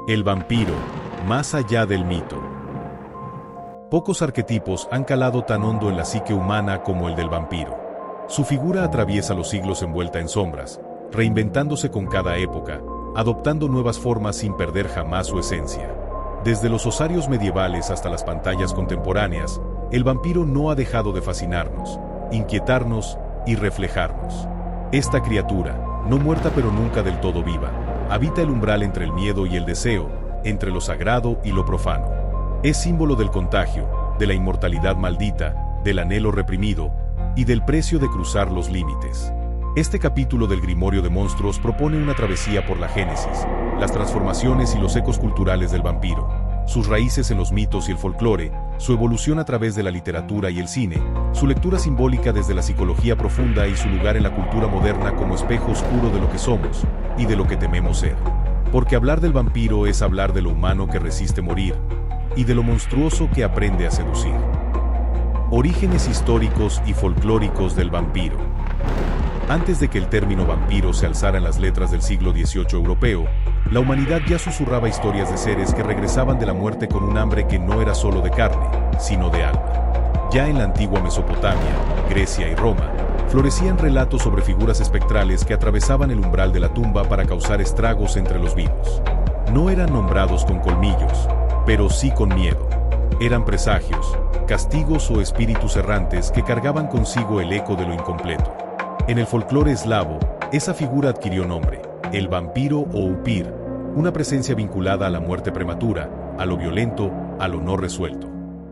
El vampiro, más allá del mito. Pocos arquetipos han calado tan hondo en la psique humana como el del vampiro. Su figura atraviesa los siglos envuelta en sombras, reinventándose con cada época, adoptando nuevas formas sin perder jamás su esencia. Desde los osarios medievales hasta las pantallas contemporáneas, el vampiro no ha dejado de fascinarnos, inquietarnos y reflejarnos. Esta criatura, no muerta pero nunca del todo viva, habita el umbral entre el miedo y el deseo, entre lo sagrado y lo profano. Es símbolo del contagio, de la inmortalidad maldita, del anhelo reprimido y del precio de cruzar los límites. Este capítulo del Grimorio de Monstruos propone una travesía por la génesis, las transformaciones y los ecos culturales del vampiro, sus raíces en los mitos y el folclore, su evolución a través de la literatura y el cine, su lectura simbólica desde la psicología profunda y su lugar en la cultura moderna como espejo oscuro de lo que somos y de lo que tememos ser. Porque hablar del vampiro es hablar de lo humano que resiste morir y de lo monstruoso que aprende a seducir. Orígenes históricos y folclóricos del vampiro. Antes de que el término vampiro se alzara en las letras del siglo XVIII europeo, la humanidad ya susurraba historias de seres que regresaban de la muerte con un hambre que no era solo de carne, sino de alma. Ya en la antigua Mesopotamia, Grecia y Roma, florecían relatos sobre figuras espectrales que atravesaban el umbral de la tumba para causar estragos entre los vivos. No eran nombrados con colmillos, pero sí con miedo. Eran presagios, castigos o espíritus errantes que cargaban consigo el eco de lo incompleto. En el folclore eslavo, esa figura adquirió nombre, el vampiro o upir, una presencia vinculada a la muerte prematura, a lo violento, a lo no resuelto.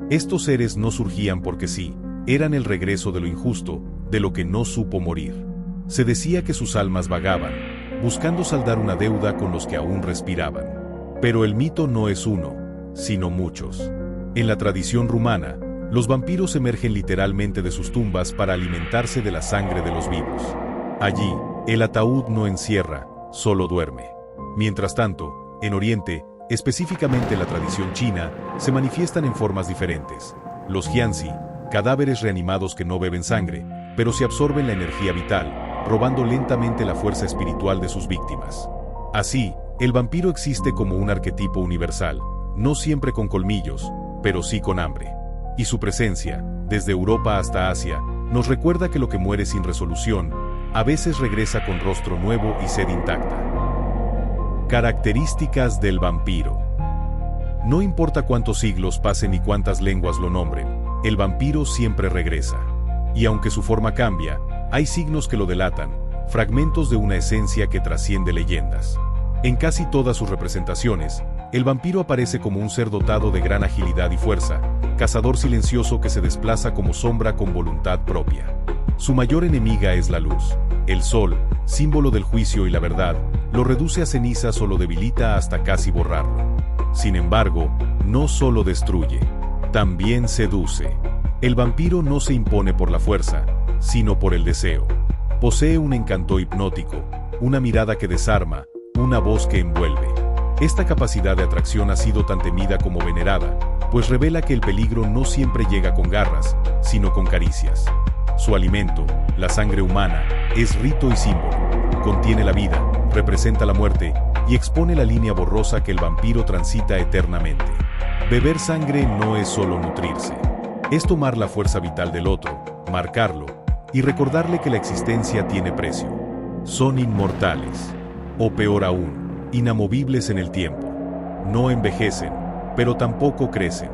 Estos seres no surgían porque sí, eran el regreso de lo injusto, de lo que no supo morir. Se decía que sus almas vagaban, buscando saldar una deuda con los que aún respiraban. Pero el mito no es uno, sino muchos. En la tradición rumana, los vampiros emergen literalmente de sus tumbas para alimentarse de la sangre de los vivos. Allí, el ataúd no encierra, solo duerme. Mientras tanto, en Oriente, específicamente en la tradición china, se manifiestan en formas diferentes. Los jianzi, cadáveres reanimados que no beben sangre, pero se absorben la energía vital, robando lentamente la fuerza espiritual de sus víctimas. Así, el vampiro existe como un arquetipo universal, no siempre con colmillos, pero sí con hambre. Y su presencia, desde Europa hasta Asia, nos recuerda que lo que muere sin resolución, a veces regresa con rostro nuevo y sed intacta. Características del vampiro. No importa cuántos siglos pasen y cuántas lenguas lo nombren, el vampiro siempre regresa. Y aunque su forma cambia, hay signos que lo delatan, fragmentos de una esencia que trasciende leyendas. En casi todas sus representaciones, el vampiro aparece como un ser dotado de gran agilidad y fuerza, cazador silencioso que se desplaza como sombra con voluntad propia. Su mayor enemiga es la luz. El sol, símbolo del juicio y la verdad, lo reduce a cenizas o lo debilita hasta casi borrarlo. Sin embargo, no solo destruye, también seduce. El vampiro no se impone por la fuerza, sino por el deseo. Posee un encanto hipnótico, una mirada que desarma, una voz que envuelve. Esta capacidad de atracción ha sido tan temida como venerada, pues revela que el peligro no siempre llega con garras, sino con caricias. Su alimento, la sangre humana, es rito y símbolo. Contiene la vida, representa la muerte y expone la línea borrosa que el vampiro transita eternamente. Beber sangre no es solo nutrirse. Es tomar la fuerza vital del otro, marcarlo y recordarle que la existencia tiene precio. Son inmortales. O peor aún, inamovibles en el tiempo. No envejecen, pero tampoco crecen.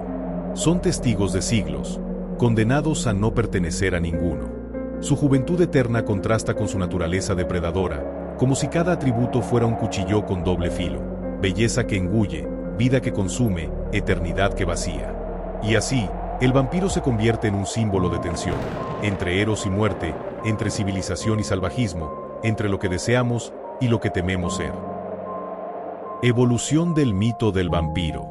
Son testigos de siglos, condenados a no pertenecer a ninguno. Su juventud eterna contrasta con su naturaleza depredadora, como si cada atributo fuera un cuchillo con doble filo, belleza que engulle, vida que consume, eternidad que vacía. Y así, el vampiro se convierte en un símbolo de tensión, entre eros y muerte, entre civilización y salvajismo, entre lo que deseamos y lo que tememos ser. Evolución del mito del vampiro.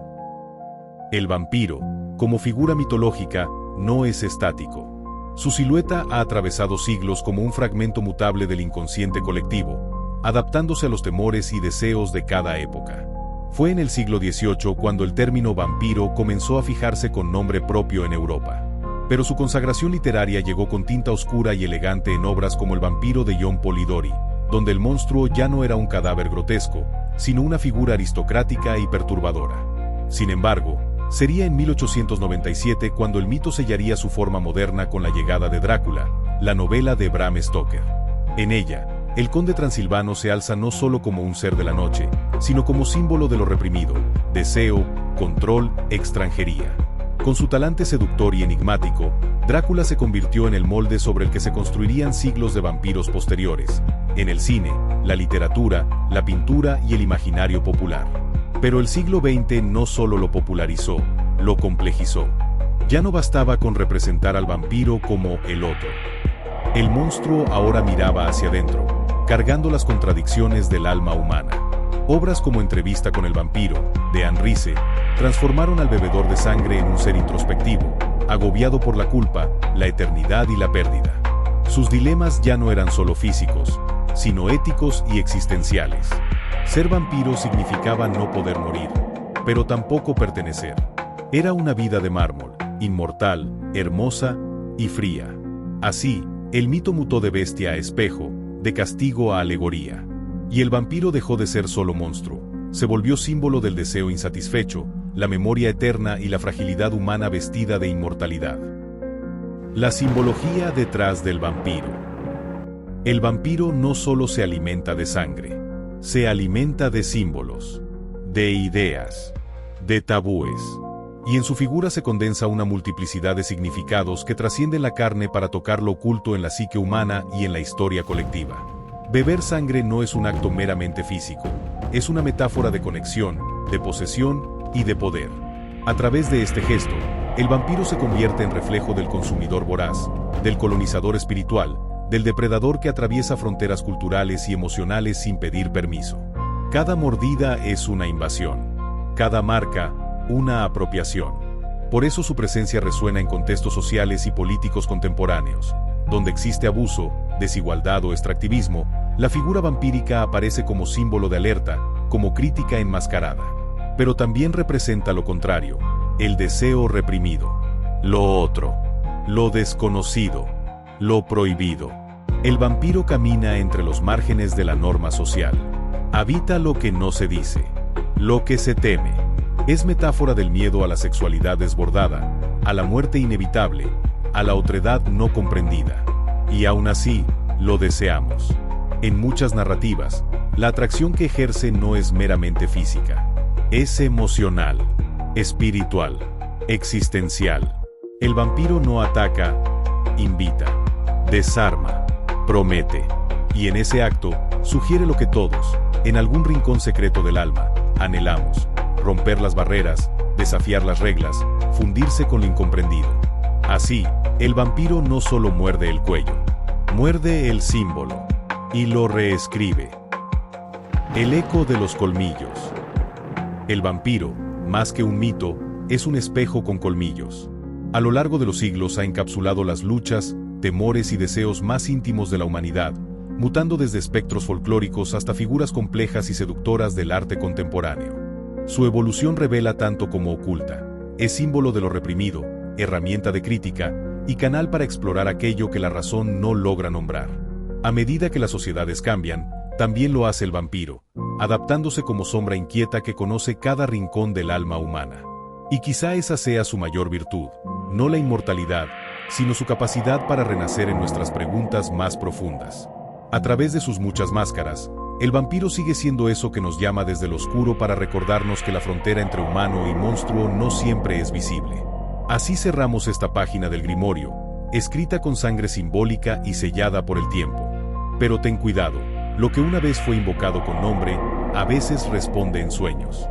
El vampiro, como figura mitológica, no es estático. Su silueta ha atravesado siglos como un fragmento mutable del inconsciente colectivo, adaptándose a los temores y deseos de cada época. Fue en el siglo XVIII cuando el término vampiro comenzó a fijarse con nombre propio en Europa. Pero su consagración literaria llegó con tinta oscura y elegante en obras como El vampiro de John Polidori, donde el monstruo ya no era un cadáver grotesco, sino una figura aristocrática y perturbadora. Sin embargo, sería en 1897 cuando el mito sellaría su forma moderna con la llegada de Drácula, la novela de Bram Stoker. En ella, el conde transilvano se alza no solo como un ser de la noche, sino como símbolo de lo reprimido, deseo, control, extranjería. Con su talante seductor y enigmático, Drácula se convirtió en el molde sobre el que se construirían siglos de vampiros posteriores, en el cine, la literatura, la pintura y el imaginario popular. Pero el siglo XX no solo lo popularizó, lo complejizó. Ya no bastaba con representar al vampiro como el otro. El monstruo ahora miraba hacia adentro, cargando las contradicciones del alma humana. Obras como Entrevista con el vampiro, de Anne Rice, transformaron al bebedor de sangre en un ser introspectivo, agobiado por la culpa, la eternidad y la pérdida. Sus dilemas ya no eran solo físicos, sino éticos y existenciales. Ser vampiro significaba no poder morir, pero tampoco pertenecer. Era una vida de mármol, inmortal, hermosa y fría. Así, el mito mutó de bestia a espejo, de castigo a alegoría. Y el vampiro dejó de ser solo monstruo, se volvió símbolo del deseo insatisfecho, la memoria eterna y la fragilidad humana vestida de inmortalidad. La simbología detrás del vampiro. El vampiro no solo se alimenta de sangre, se alimenta de símbolos, de ideas, de tabúes. Y en su figura se condensa una multiplicidad de significados que trascienden la carne para tocar lo oculto en la psique humana y en la historia colectiva. Beber sangre no es un acto meramente físico, es una metáfora de conexión, de posesión y de poder. A través de este gesto, el vampiro se convierte en reflejo del consumidor voraz, del colonizador espiritual, del depredador que atraviesa fronteras culturales y emocionales sin pedir permiso. Cada mordida es una invasión, cada marca, una apropiación. Por eso su presencia resuena en contextos sociales y políticos contemporáneos. Donde existe abuso, desigualdad o extractivismo, la figura vampírica aparece como símbolo de alerta, como crítica enmascarada. Pero también representa lo contrario, el deseo reprimido, lo otro, lo desconocido, lo prohibido. El vampiro camina entre los márgenes de la norma social. Habita lo que no se dice, lo que se teme. Es metáfora del miedo a la sexualidad desbordada, a la muerte inevitable, a la otredad no comprendida. Y aún así, lo deseamos. En muchas narrativas, la atracción que ejerce no es meramente física. Es emocional, espiritual, existencial. El vampiro no ataca, invita, desarma, promete. Y en ese acto, sugiere lo que todos, en algún rincón secreto del alma, anhelamos. Romper las barreras, desafiar las reglas, fundirse con lo incomprendido. Así, el vampiro no solo muerde el cuello, muerde el símbolo y lo reescribe. El eco de los colmillos. El vampiro, más que un mito, es un espejo con colmillos. A lo largo de los siglos ha encapsulado las luchas, temores y deseos más íntimos de la humanidad, mutando desde espectros folclóricos hasta figuras complejas y seductoras del arte contemporáneo. Su evolución revela tanto como oculta. Es símbolo de lo reprimido, herramienta de crítica y canal para explorar aquello que la razón no logra nombrar. A medida que las sociedades cambian, también lo hace el vampiro, adaptándose como sombra inquieta que conoce cada rincón del alma humana. Y quizá esa sea su mayor virtud, no la inmortalidad, sino su capacidad para renacer en nuestras preguntas más profundas. A través de sus muchas máscaras, el vampiro sigue siendo eso que nos llama desde lo oscuro para recordarnos que la frontera entre humano y monstruo no siempre es visible. Así cerramos esta página del Grimorio, escrita con sangre simbólica y sellada por el tiempo. Pero ten cuidado, lo que una vez fue invocado con nombre, a veces responde en sueños.